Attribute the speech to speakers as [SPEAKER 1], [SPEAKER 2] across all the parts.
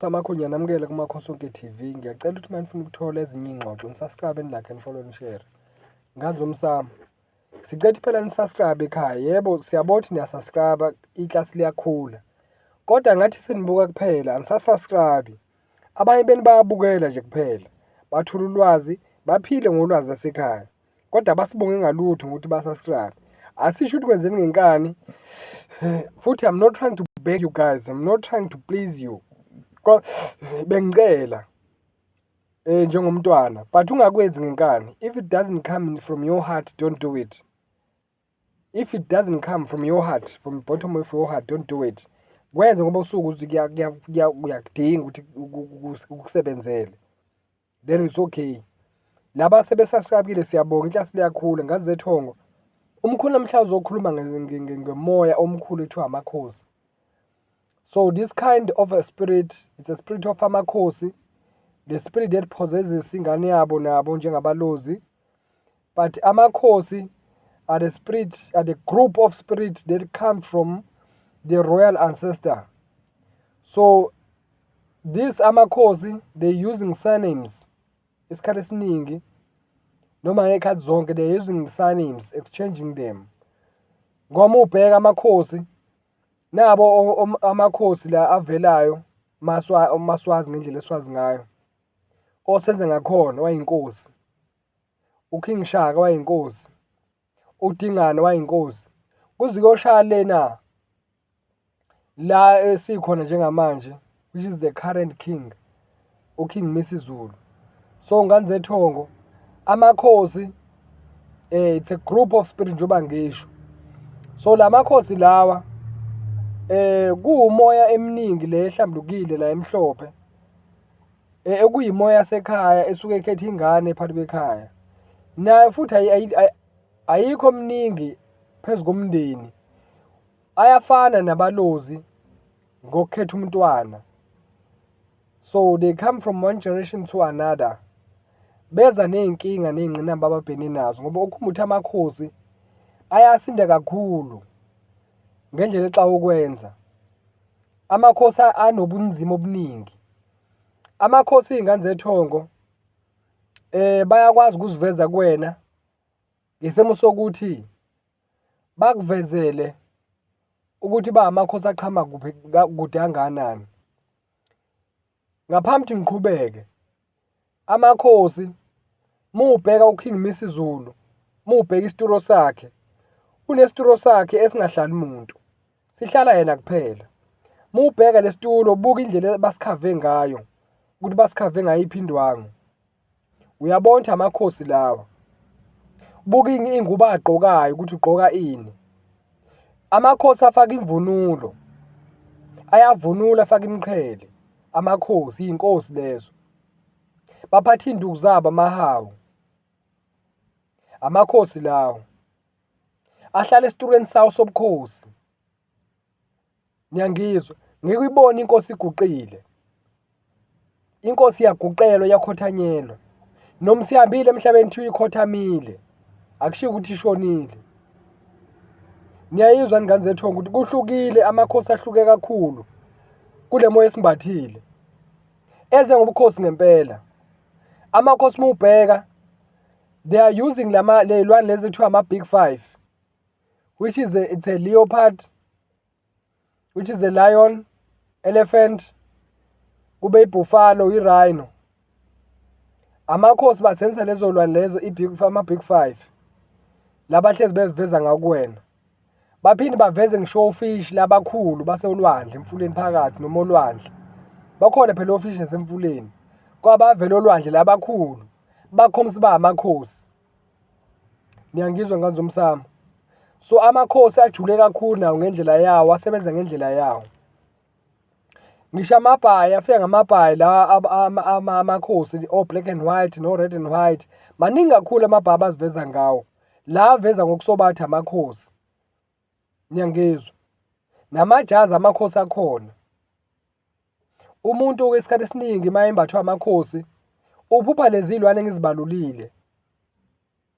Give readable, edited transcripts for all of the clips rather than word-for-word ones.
[SPEAKER 1] Samakhonya namukele kuMakhosi Wonke TV. Ngiyacela ukuthi manifuna ukuthola ezinye iy'ngxoxo nisubscribe like and follow nishare. Ngazomsamo. Sicela phela nisubscribe ekhaya. Yebo siyabona ukuthi niyasubscribe iklasi liyakhula. Kodwa ngathi senibuka kuphela anisasubscribe. Abanye beni bayabukela nje kuphela. Bathula ulwazi, baphile ngolwazi lasekhaya. Kodwa basibonge ngalutho ngokuthi basubscribe. Asisho ukuthi kwenzeni ngenkani. Futhi I'm not trying to beg you guys. I'm not trying to please you. Bengicela njengomntwana but ungakwenzi ngenkani. If it doesn't come from your heart, don't do it. If it doesn't come from your heart, from the bottom of your heart, don't do it. Kwenze ngoba usuku ukuthi kuyakudinga ukuthi ukusebenzele, then it's okay. Laba sebesubscribe siyabonga, iklasi liyakhula. Ngazi zethongo umkhulu namhla uzokhuluma ngemoya omkhulu ethiwa amakhosi. So this kind of a spirit, it's a spirit of amakhosi, the spirit that possesses ingane yabo nabo njengabalozi. But amakhosi are the group of spirits that come from the royal ancestor. So these amakhosi, they using surnames. Isikhathi esiningi noma ngekhathi zonke they're using surnames, exchanging them. Ngoba ubheka amakhosi nabo amakhosi la avelayo maswazi ngendlela eswazi ngayo. Osenze ngakhona wayinkosi. uKing Shaka wayinkosi. uDingane wayinkosi. Kuze kuyoshaya lena la esikhona njengamanje, which is the current king, uKing Misizulu. So ngani zethongo amakhosi it's a group of spirit njengoba ngisho. So lamakhosi lawa kuumoya eminingi le ehlambulukile la emhlophe, ekuyimoya yasekhaya esuke ekhetha ingane phakathi kwekhaya. Nayo futhi ayikho mningi phezu komndeni, ayafana nabalozi ngokukhetha umntwana. So they come from one generation to another. Beza ney'nkinga ney'ngqinamba ababhekene nazo ngoba ukhumbutha amakhosi ayasinda kakhulu ngendlela exa ukwenza. Amakhosi anobunzima obuningi. Amakhosi iy'ngane zethongo bayakwazi ukuziveza kuwena ngesimo sokuthi bakuvezele ukuthi ba amakhosi aqhama kuphi kude kangakanani. Ngaphambi ukuthi ngiqhubeke, amakhosi mubheka uKing Misizulu, mubheka isituro sakhe, unesituro sakhe esingahlali umuntu, sihlala yena kuphela. Mubheka lesitulo buka indlela basikhave ngayo ukuthi basikhave ngayiphi indwangu. Uyabona amakhosi lawa. Buka ingubo agqokayo ukuthi ugqoka ini. Amakhosi afaka imvunulo, ayavunula afaka imiqhele. Amakhosi iy'nkosi lezo baphatha iy'nduku zabo amahawu. Amakhosi lawo ahlala esitulweni sawo sobukhosi. Niyangizwa? Ngeke uyibone inkosi iguqile. Inkosi iyaguqelwa, iyakhothanyelwa. Noma sihambile emhlabeni thiwa ikhothamile, akushiwo ukuthi ishonile. Niyayizwa ngane zethongo ukuthi kuhlukile, amakhosi ahluke kakhulu kule moya esimbathile. Eze ngobukhosi ngempela. Amakhosi mubheka, they are using ley'lwane lezi ethiwa ama-big five, which is it's a leopard, which is a lion, elephant, kube ibuffalo, i-rhino. Amakhosi basebenzisa lezo lwane lezo ama-big five. Labahlezi beziveza ngakuwena. Baphinde baveze ngisho ofishi labakhulu basolwandle emfuleni phakathi noma olwandle. Bakhona phela ofishi nasemfuleni. Kwabavela olwandle labakhulu bakhombisa ba amakhosi. Niyangizwa ngane zomsamo? So amakhosi ajule kakhulu nawo ngendlela yawo, asebenza ngendlela yawo. Ngisho amabhayi afika ngamabhayi la amakhosi o-black and white no-red and white. Maningi kakhulu amabhayi abaziveza ngawo. La aveza ngokusobatha amakhosi. Niyangizwa? Namajazi amakhosi akhona. Umuntu isikhathi esiningi uma embathwa amakhosi uphupha lezi lwane engizibalulile.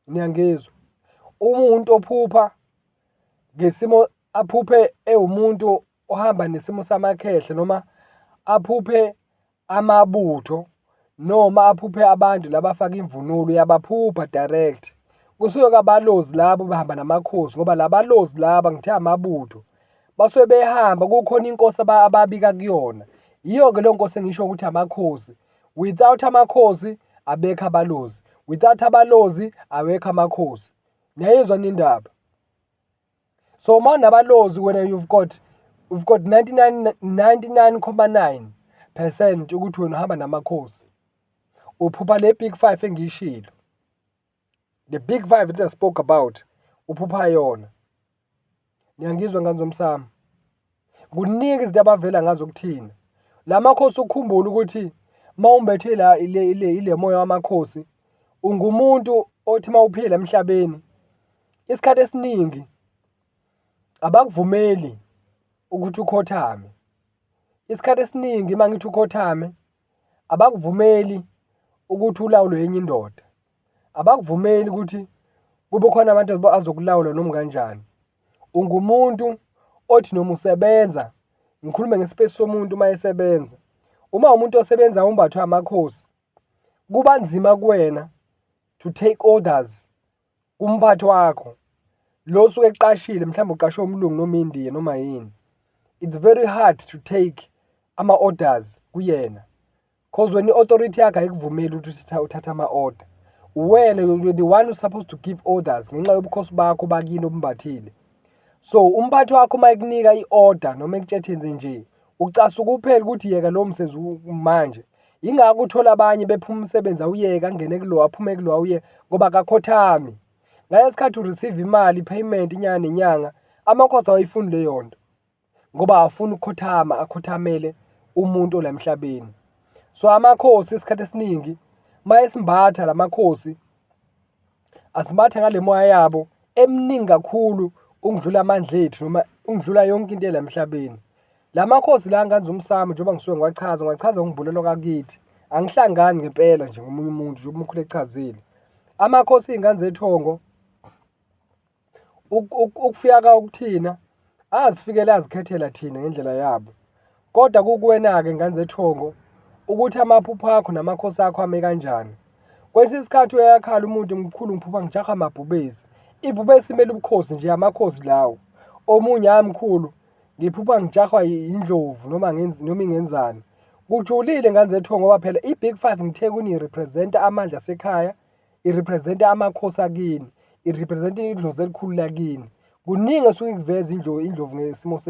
[SPEAKER 1] Niyangizwa? Umuntu ophupha ngesimo, aphuphe ewumuntu ohamba nesimo samakhehle noma aphuphe amabutho noma aphuphe abantu labafaka imvunulo uyabaphupha direct. Kusuke abalozi labo behamba namakhosi ngoba labalozi laba ngithe amabutho basuke behamba kukhona inkosi ababika kuyona. Yiyo-ke leyo nkosi engisho ukuthi amakhosi. Without amakhosi abekho abalozi, without abalozi awekho amakhosi. Niyayizwa yini indaba? So mawunabalozi wena you've got 99.9% ukuthi wena uhamba namakhosi. Uphupha le big five engiyishilo. The big five that I spoke about, uphupha yona. Niyangizwa ngani zomsamo? Kuningi izinto abavela ngazo kuthina. La makhosi ukukhumbula ukuthi mawumbethe ile moya wamakhosi, ungumuntu othi mawuphila emhlabeni, isikhathi esiningi abakuvumeli ukuthi ukhothame. Isikhathi esiningi mangithi ukhothame, abakuvumeli ukuthi ulawulwe enye indoda. Abakuvumeli ukuthi kube khona abantu azokulawula noma kanjani. Ungumuntu othi noma usebenza, ngikhulume ngespace somuntu uma esebenza. Uma umuntu osebenza umbathwe amakhosi, kuba nzima kuwena to take orders kumphathi wakho. Lo osuke eqashile mhlawumbe uqashwe umlungu noma indiya noma yini. It's very hard to take ama-orders kuyena. Cause when i-authority yakho ayikuvumeli ukuthi uthathe ama-order. Wena you're the one who's supposed to give orders ngenxa yobukhosi bakho bakini obumbathile. So umphathi wakho uma ekunika i-order noma ekutshethise nje, ucasuka kuphela ukuthi yeka lo msebenzi manje. Yingakho uthola abanye bephuma umsebenzi awuyeka angene kulo aphume kulo awuye ngoba akakhothami. Ngaleso sikhathi ureceive imali payment inyanga nenyanga, amakhosi awayifuni leyo nto. Ngoba afuna ukukhothama, akhothamele umuntu la emhlabeni. So amakhosi isikhathi esiningi mayesimbatha lamakhosi asimbatha ngale moya yabo eminingi kakhulu ukudlula amandla ethu noma ukudlula yonke into la emhlabeni. La makhosi la nganza umsamo njengoba ngisuke ngiwachaza ngivulelo kakithi. Angihlangani ngempela nje ngomunye umuntu nje umkhulu echazile. Amakhosi ingane zethongo ukufika ka ukuthina azifikele azikhethela thina ngendlela yabo. Kodwa kukuwena-ke ngane zethongo ukuthi amaphupho akho namakhosi akho ame kanjani. Kwesinye isikhathi uyakhala umuntu mkhulu ngiphupha ngijaha amabhubesi. Ibhubesi imele ubukhosi nje amakhosi lawo. Omunye mkhulu ngiphupha ngijahwa indlovu noma ingenzani. Kujulile ngane zethongo ngoba phela i-big five ngithe kuni irepresenta amandla asekhaya, irepresenta amakhosi akini, irepresenta idlozi elikhulu lakini. Kuningi esuke kuveza indlovu ngesimo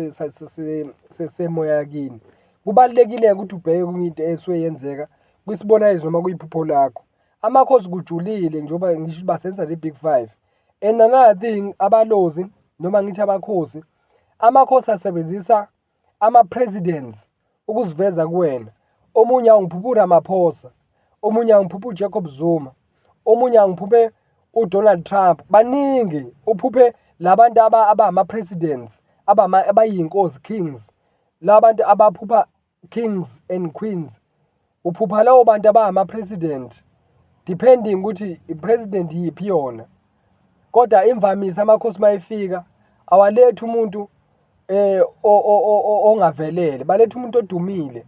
[SPEAKER 1] semoya yakini. Kubalulekile ukuthi ubheke into esuke yenzeka kwisibonakaliso noma kuyiphupho lakho. Amakhosi kujulile njengoba ngisho basenza le big five. And another thing, abalozi noma ngithi amakhosi, amakhosi asebenzisa ama-presidents ukuziveza kuwena. Omunye angiphuphe uRamaphosa, omunye angiphuphe uJacob Zuma, omunye angiphuphe uDonald Trump. Baningi uphuphe labantu abama-presidents abayinkosi, kings. Labantu abaphupha kings and queens. Uphupha labo bantu abama-president depending ukuthi i-president yiphi yona. Kodwa imvamisa amakhosi mayefika awalethi umuntu ongavelele, baletha umuntu odumile.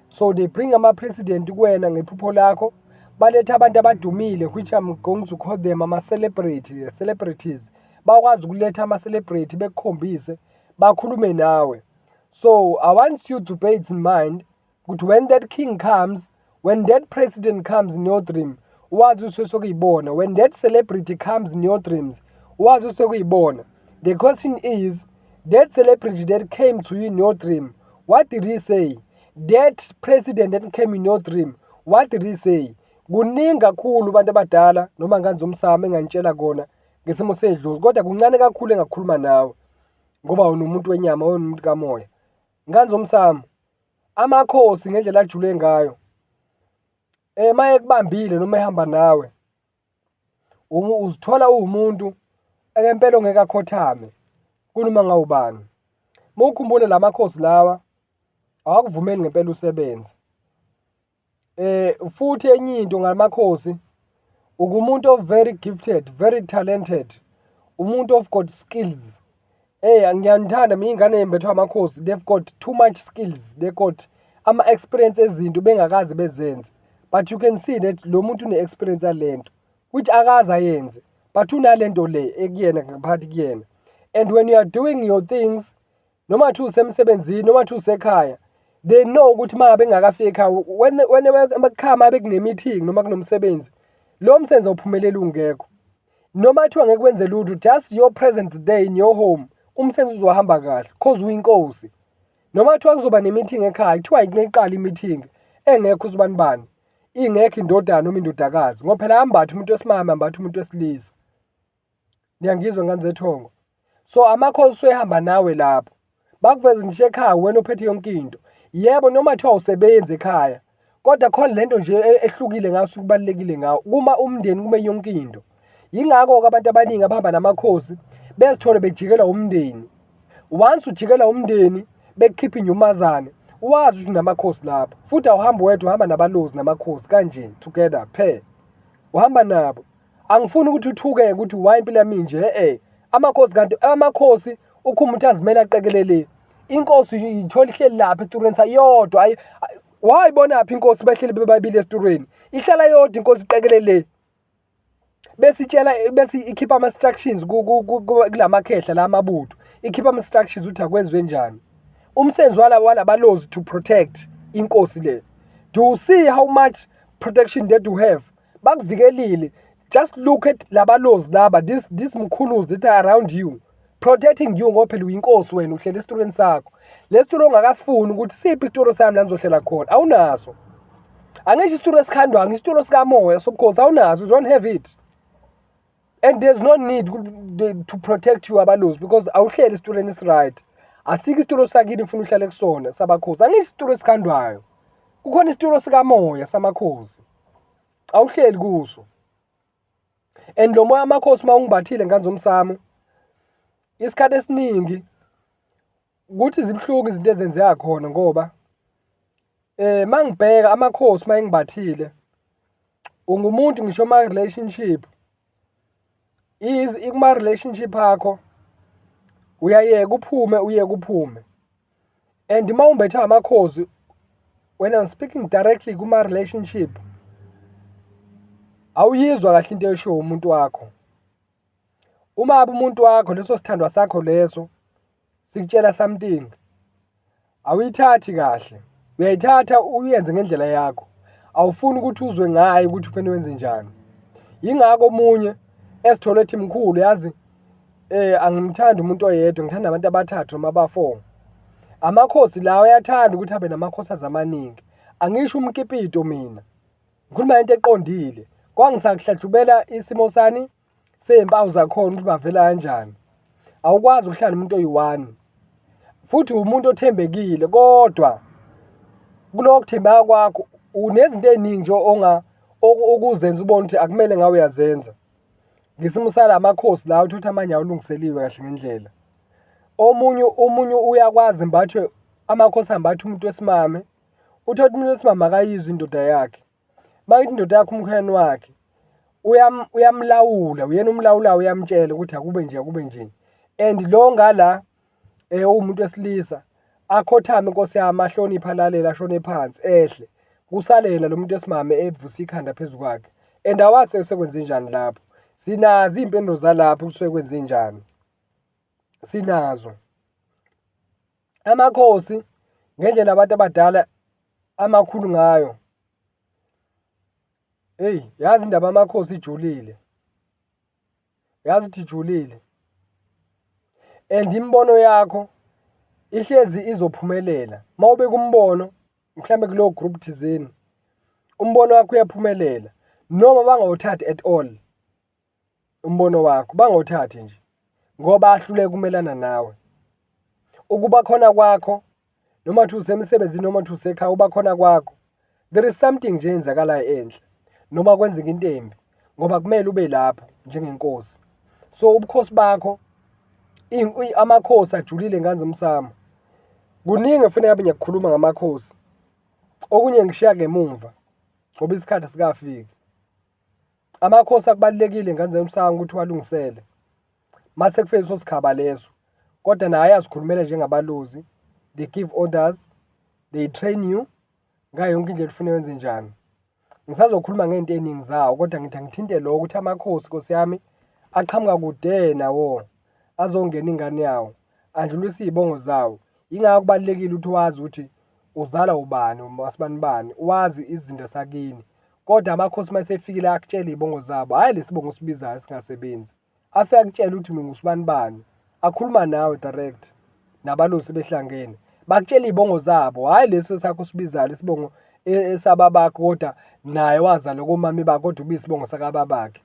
[SPEAKER 1] So they bring ama-president kuwena ngephupho lakho, baletha abantu abadumile which I'm going to call them celebrities. Bakwazi ukuletha ama-celebrity bekukhombise bakhulume nawe. So I want you to bear it in mind ukuthi when that king comes, when that president comes in your dream, wazi usesokuyibona. When that celebrity comes in your dreams, wazi usesokuyibona. The question is, that celebrity that came to you in your dream, what did he say? That president that came in your dream, what did he say? Kuningi kakhulu abantu abadala noma nganze umsamo engangitshela kona ngesimo sedlozi, kodwa kuncane kakhulu engakhuluma nawe ngoba unomuntu wenyama umuntu kamoya. Nganze umsamo amakhosi ngendlela ajule ngayo, maye kubambile noma ehamba nawe, uzithola uwumuntu ngempela ongeke akhothame kunoma ngawubani. Mawukhumbule la makhosi lawa awakuvumeli ngempela usebenze. Futhi enye into ngamakhosi, ukumuntu very gifted, very talented, umuntu of got skills. Ngiyandithanda mina ingane embethwa amakhosi, they've got too much skills, they got ama-experience ezinto bengakazi bezenze, but you can see that lo muntu une-experience yalento which akaze ayenze, but unalento le ekuyena ngaphakathi kuyena. And when you are doing your things, noma kuthiwa usemsebenzini noma kuthiwa usekhaya, they know ukuthi uma ngabe ngakafika ekhaya, emakhaya uma bekunemeeting noma kunomsebenzi, lo msebenzi awuphumeleli ungekho. Noma kuthiwa ngeke wenze lutho, just your presence there in your home, umsebenzi uzohamba kahle cause uyinkosi. Noma kuthiwa kuzoba ne-meeting ekhaya, kuthiwa ayike iqala i-meeting engekho usibani bani, ingekho indodana noma indodakazi, ngoba phela ambathi umuntu wesimame ambathi umuntu wesilisa. Niyangizwa ngane zethongo? So amakhosi usehamba nawe lapho, bakuveze nje ekhaya wena ophethe yonke into. Yebo, noma kuthiwa usebenza ekhaya, kodwa khona lento nje ehlukile ngaso kubalulekile ngawo kuma umndeni kume yonke into. Yingakho-ke abantu abaningi abahamba namakhosi bezithole bejikelwa umndeni. Once ujikelwa umndeni bekukhipha inyumazane, wazi ukuthi unamakhosi lapho, futhi awuhambi wedwa, uhamba nabalozi namakhosi kanje together pair, uhamba nabo. Angifuni ukuthi uthukeke ukuthi why impilo yami nje amakhosi, kanti amakhosi ukhuma ukuthi azimele aqekelele. Inkosi ithola ihleli lapha esiturweni sayodwa. Wayibonaphi inkosi behleli bebabili esiturweni? Ihlala yodwa inkosi iqekelele, bese ikhipha ama-instructions kulamakhehla la amabutho, ikhipha ama-instructions ukuthi akwenziwe njani. Umsebenzi walabalozi to protect inkosi le. Do you see how much protection that you have? Bakuvikelile. Just look at labalozi laba, this mkhuluzi that are around you, protecting you ngoba phela uyinkosi wena, uhleli esiturweni sakho. Lesituro ongakasifuni ukuthi siphi isituro sami la ngizohlela khona, awunaso. Angisho isituro esikhandwayo, ngisituro sikamoya sobukhosi, awunaso, you don't have it. And there's no need to protect you abalozi because awuhleli esiturweni esi-right. Asikho isituro sakini ufuna uhlale kusona sabakhosi. Angisho isituro esikhandwayo, kukhona isituro sikamoya samakhosi, awuhleli kuso. And lo moya amakhosi uma ungibathile ngane zomsamo, isikhathi esiningi ukuthi zibhlungu izinto ezenzeka khona ngoba mangibheka amakhosi mayengibathile, ungumuntu ngisho ma-relationship, ikuma-relationship akho uyayeka uphume. And uma umbethe amakhosi, when I'm speaking directly kuma-relationship, awuyizwa kahle into esho umuntu wakho. Uma abe umuntu wakho leso sithandwa sakho leso sikutshela something, awuyithathi kahle, uyayithatha uyenze ngendlela yakho, awufuni ukuthi uzwe ngayo ukuthi ufene wenze njani. Yingakho omunye esithole ethi mkhulu, yazi angimthandi umuntu oyedwa, ngithanda abantu abathathu noma aba-4. Amakhosi lawo ayathanda ukuthi abe namakhosazi amaningi. Angisho umkipito mina, ngikhuluma into eqondile. Kwangisakuhlahlubela isimo sani sey'mpawu zakhona ukuthi bavela kanjani. Awukwazi ukuhlala nomuntu oyi-1 futhi umuntu othembekile, kodwa kuloko kuthembeka kwakho unezinto ey'ningi nje okuzenza ubone ukuthi akumele ngawe uyazenza. Ngesimo salamakhosi lawo uthi amanye awulungiseliwe kahle ngendlela. Omunye uyakwazi mbathwe amakhosi ambathe umuntu wesimame, uthi umuntu wesimame akayizwe indoda yakhe. Mayithi indoda yakhe umkhweno wakhe uyamlawula, uyena umlawulayo, uyamtshela ukuthi akube nje akube nje. And lo ngala umuntu wesilisa akhothame inkosi yami, ahloniphe, alalele, ashone phansi, ehle kusalela lo muntu wesimame evusa ikhanda phezu kwakhe. And awazi sekwenze njani lapho. Sinazo iy'mpendulo zalapho ukuthi sekwenze njani, sinazo. Amakhosi ngendlela abantu abadala amakhulu ngayo, yazi indaba amakhosi ijulile, yazi ukuthi ijulile. And imbono yakho ihlezi izophumelela. Uma ubeka umbono mhlambe kulowo group thizeni, umbono wakho uyaphumelela noma bangawuthathi at all. Umbono wakho bangawuthathi nje ngoba ahluleke ukumelana nawe. Ukuba khona kwakho noma uthi usemsebenzini noma uthi usekhaya, uba khona kwakho, there is something nje enzakalayo enhle noma kwenzeka into embi ngoba kumele ube lapho njengenkosi. So ubukhosi bakho, amakhosi ajulile ngane zomsamo. Kuningi kufuneka ngabe ngiyakukhuluma ngamakhosi, okunye ngishiya ngemuva ngoba isikhathi sikafiki. Amakhosi akubalulekile ngane zomsamo ukuthi walungisele mase kufike leso sikhaba leso, kodwa naye ayazikhulumela njengabalozi, they give orders, they train you ngayo yonke indlela ufuna wenze njani. Ngisazokhuluma ngey'nto ey'ningi zawo, kodwa ngithi angithinte lo ukuthi amakhosi Nkosi yami aqhamuka kude nawo azongena ingane yawo, andlulise iy'bongo zawo. Yingakho kubalulekile ukuthi wazi ukuthi uzala ubani, wasibani bani, wazi izinto sakini. Kodwa amakhosi uma esefikile akutshela iy'bongo zabo, hhayi lesi sibongo osibizayo esingasebenzi. Afike akutshele ukuthi mina ngusibani bani, akhuluma nawe direct nabalozi sebehlangene. Bakutshele iy'bongo zabo, hhayi lesi sakho osibizayo lesibongo esababakho kodwa naye wazalwa komame bakhe kodwa ubiyisibongo sakababakhe.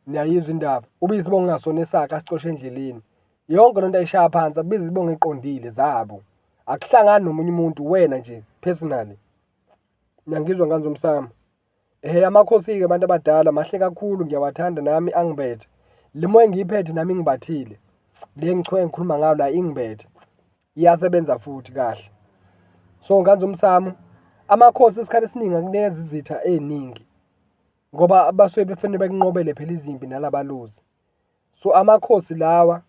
[SPEAKER 1] Niyayizwa indaba? Ubiyisibongo kungasona esakhe asicoshe endleleni. Yonke lento ayishaya phansi, akubize izibongo ey'qondile zabo. Akuhlangani nomunye umuntu, wena nje personally. Niyangizwa ngani zomsamo? Amakhosi-ke abantu abadala mahle kakhulu, ngiyawathanda nami angibethe. Le moya engiyiphethe nami ingibathile. Le engikhuluma ngayo la ingibethe. Iyasebenza futhi kahle. So ngani zomsamo, amakhosi isikhathi esiningi akunikeza izitha ey'ningi ngoba basuke befune bekunqobele phela izimpi nalabalozi. So amakhosi lawa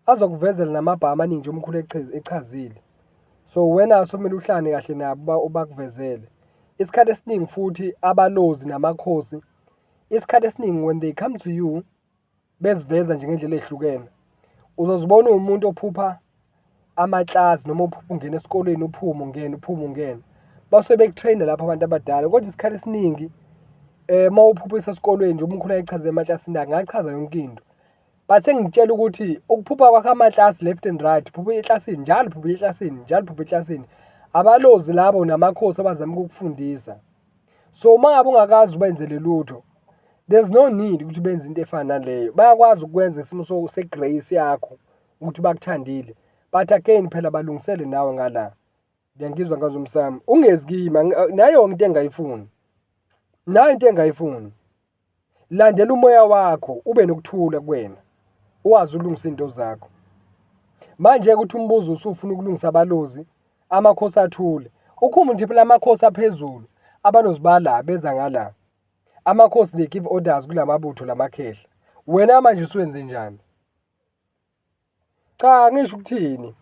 [SPEAKER 1] azokuvezela namabha amaningi nje umkhulu echazile. So wena somele uhlane kahle nabo bakuvezele. Isikhathi esiningi futhi abalozi namakhosi, isikhathi esiningi when they come to you beziveza nje ngendlela ey'hlukene, uzozibona uwumuntu ophupha amaklasi noma uphupha ungena esikoleni uphume ungena. Basuke bekutreyina lapho abantu abadala, kodwa isikhathi esiningi uma uphuphisa esikolweni nje umkhulu ayichaze emaklasini angachaza yonke into. But sengikutshela ukuthi ukuphupha kwakho amaklasi left and right, phupha eklasini njalo, phupha eklasini njalo, phupha eklasini. Abalozi labo namakhosi abazama ukukufundisa. So uma ngabe ungakazi ubenzele lutho, there's no need ukuthi benze into efana naleyo. Bayakwazi ukwenza isimo se-grace yakho ukuthi bakuthandile, but again phela balungisele nawe ngala. Ngiyangizwa ngazomsamo, ungezikima nayo into engayifuni, nayo into engayifuni. Landela umoya wakho, ube nokuthula kuwena, uwazi ukulungisa into zakho. Manje ukuthi umbuzo usufuna ukulungisa abalozi, amakhosi athule. Ukhumbule nje phela amakhosi aphezulu, abalozi bala beza ngala. Amakhosi they give orders kulamabutho lamakhehla. Wena manje usuwenze njani? Cha ngisho ukuthini,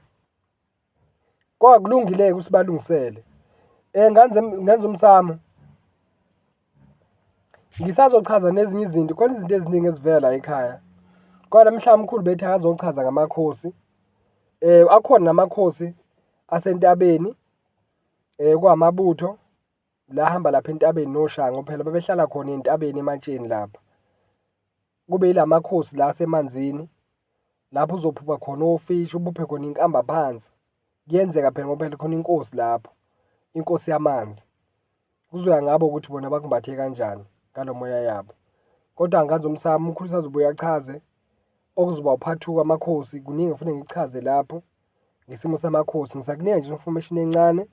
[SPEAKER 1] kwakulungile ukuthi balungisele. Ngenza umsamo, ngisazochaza nezinye izinto, khona izinto eziningi ezivela la ekhaya. Kodwa mhlawumbe umkhulu bethi akazochaza ngamakhosi. Akhona namakhosi asentabeni, kwamabutho la hamba lapha entabeni noShango phela babehlala khona entabeni ematsheni lapha. Kube yilamakhosi la asemanzini, lapho uzophupha khona ofishi, ubuphe khona inkamba phansi. Kuyenzeka phela ngoba phela khona inkosi lapho, inkosi yamanzi. Kuzoya ngabo ukuthi bona bakumbathe kanjani ngalo moya yabo. Kodwa angazi umsamo, umkhulu usazobuye achaze okuzoba uphathuka amakhosi. Kuningi kufanele ngikuchaze lapho ngesimo samakhosi. Ngisakunika nje information encane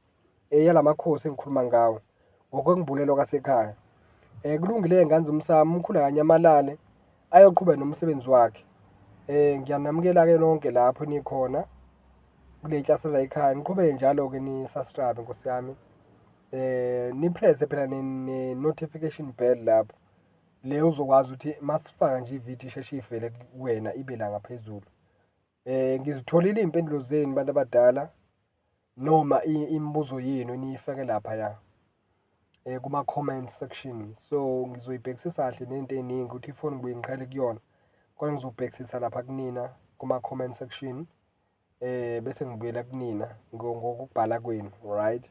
[SPEAKER 1] yalamakhosi engikhuluma ngawo ngokwengibulelwa kwasekhaya. Kulungile ngani zomsamo, umkhulu akanyamalale ayoqhubeka nomsebenzi wakhe. Ngiyanamukela-ke lonke lapho nikhona kule klasi la ekhaya. Niqhubeke njalo-ke ni-subscribe Nkosi yami. Nipresse phela ne-notification bell lapho, le uzokwazi ukuthi masifaka nje ividiyo isheshe ivele kuwena ibe la ngaphezulu. Ngizitholile iy'mpendulo zenu bantu abadala noma imibuzo yenu niyifake laphaya kuma-comment section. So ngizoyibhekisisa kahle nento ey'ningi ukuthi ifoni ngibuye ngiqale kuyona, kodwa ngizobhekisisa lapha kunina kuma-comment section. Bese ngibuyela kunina ngokubhala kwenu, right?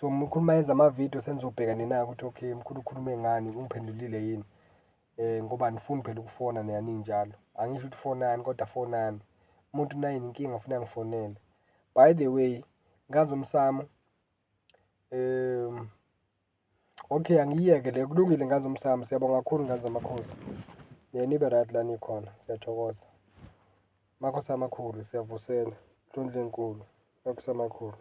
[SPEAKER 1] So mkhulu uma yenza amavidiyo senizobheka nina ukuthi okay mkhulu ukhulume ngani, ungiphendulile yini. Ngoba anifuni phela ukufona nani njalo. Angisho ukuthi fonani kodwa fonani. Umuntu unayinkinga ufuna ngifonele. By the way, ngazomsamo, okay angiyeke le, kulungile ngazomsamo. Siyabonga kakhulu ngazamakhosi. Nibe right la nikhona, siyathokoza. Makhosi amakhulu, siyavusela. Nhlonhle enkulu. Makhosi amakhulu.